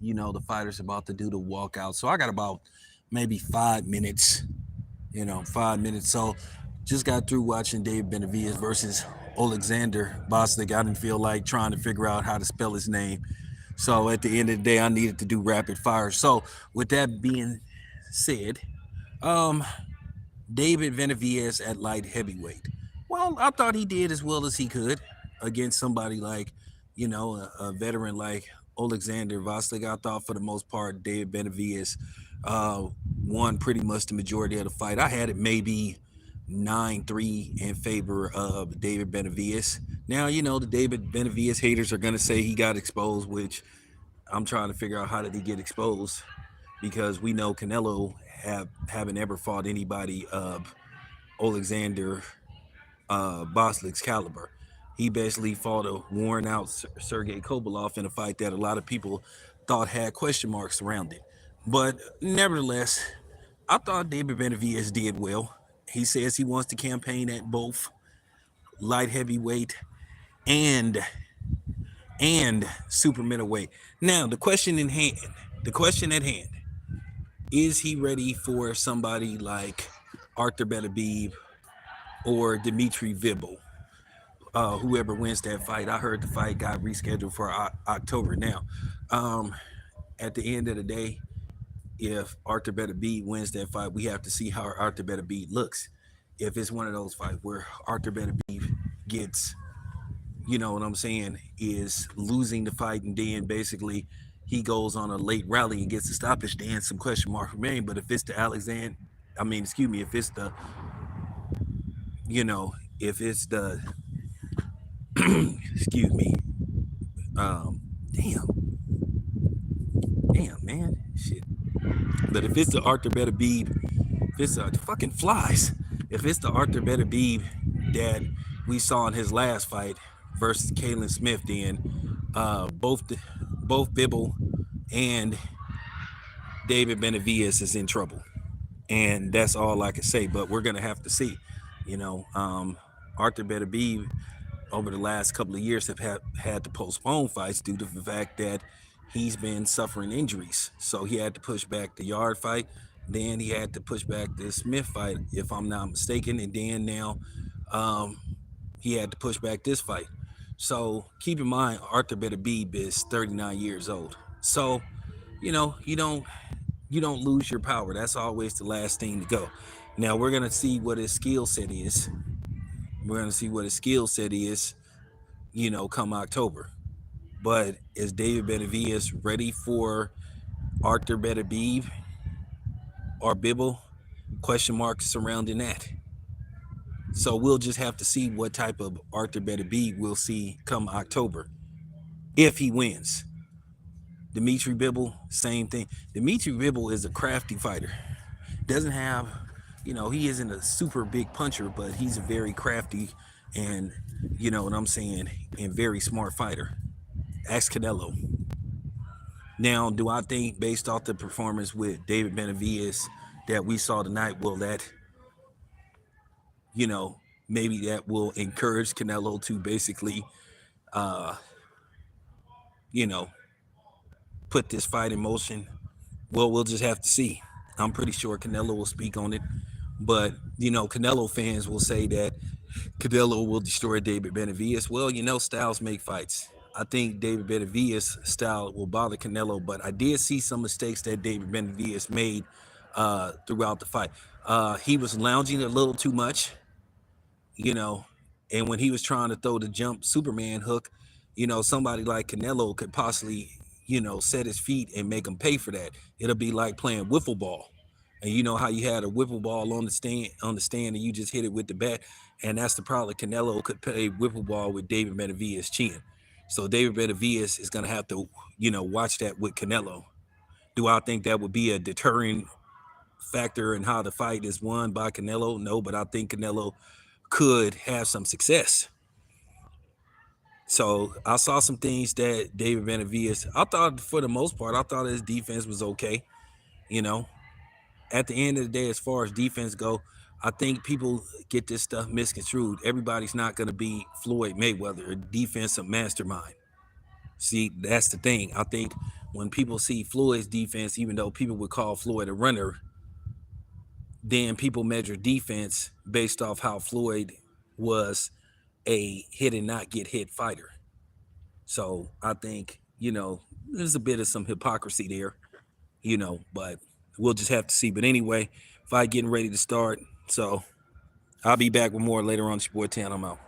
the fighter's about to do the walkout. So I got about maybe 5 minutes, 5 minutes. So just got through watching Dave Benavidez versus Alexander Bostic. I didn't feel like trying to figure out how to spell his name. So at the end of the day, I needed to do rapid fire. So with that being said, um, David Benavidez at light heavyweight. Well, I thought he did as well as he could against somebody like, a veteran like Alexander Vasily. I thought for the most part, David Benavidez uh, won pretty much the majority of the fight. I had it maybe 9-3 in favor of David Benavidez. Now, the David Benavidez haters are going to say he got exposed, which I'm trying to figure out how did he get exposed because we know Canelo haven't ever fought anybody of Alexander Boslic's caliber. He basically fought a worn out Sergey Kovalov in a fight that a lot of people thought had question marks around it. But nevertheless, I thought David Benavidez did well. He says he wants to campaign at both light heavyweight and super middleweight. Now, the question at hand, is he ready for somebody like Arthur Beterbiev or Dimitri Vibel? Whoever wins that fight, I heard the fight got rescheduled for October. Now, um, at the end of the day, if Arthur Beterbiev wins that fight, we have to see how Arthur Beterbiev looks. If it's one of those fights where Arthur Beterbiev gets, what I'm saying, is losing the fight and then basically he goes on a late rally and gets the stoppage, then some question mark remain. But if it's the if it's the, if it's the, excuse me, um, damn, damn, man, shit. But if it's the Arthur Beterbiev, if it's the fucking flies, if it's the Arthur Beterbiev that we saw in his last fight versus Kalen Smith, then both Bibble and David Benavidez is in trouble, and that's all I can say. But we're gonna have to see. You know, Arthur Beterbiev over the last couple of years have had to postpone fights due to the fact that he's been suffering injuries. So he had to push back the Yard fight. Then he had to push back the Smith fight, if I'm not mistaken. And then now um, he had to push back this fight. So keep in mind, Arthur Beterbiev is 39 years old. So, you don't lose your power. That's always the last thing to go. Now we're gonna see what his skill set is. We're gonna see what his skill set is, come October. But is David Benavidez ready for Arthur Beterbiev or Bibble? Question marks surrounding that. So we'll just have to see what type of Arthur Beterbiev we'll see come October if he wins. Dimitri Bibble, same thing. Dimitri Bibble is a crafty fighter. Doesn't have, he isn't a super big puncher, but he's a very crafty and, you know what I'm saying, and very smart fighter. Ask Canelo. Now, do I think based off the performance with David Benavidez that we saw tonight, will that, you know, maybe that will encourage Canelo to basically, uh, you know, put this fight in motion? Well, we'll just have to see. I'm pretty sure Canelo will speak on it. But, Canelo fans will say that Canelo will destroy David Benavidez. Well, styles make fights. I think David Benavidez' style will bother Canelo, but I did see some mistakes that David Benavidez made throughout the fight. He was lounging a little too much, you know, and when he was trying to throw the jump Superman hook, somebody like Canelo could possibly, set his feet and make him pay for that. It'll be like playing wiffle ball. And you know how you had a wiffle ball on the stand, and you just hit it with the bat, and that's the problem. Canelo could play wiffle ball with David Benavidez' chin, so David Benavidez is gonna have to, watch that with Canelo. Do I think that would be a deterring factor in how the fight is won by Canelo? No, but I think Canelo could have some success. So I saw some things that David Benavidez. I thought for the most part, I thought his defense was okay. You know, at the end of the day, as far as defense go, I think people get this stuff misconstrued. Everybody's not going to be Floyd Mayweather, a defensive mastermind. See, that's the thing. I think when people see Floyd's defense, even though people would call Floyd a runner, then people measure defense based off how Floyd was a hit and not get hit fighter. So I think, there's a bit of some hypocrisy there, but we'll just have to see. But anyway, fight getting ready to start. So I'll be back with more later on. It's your boy Tan. I'm out.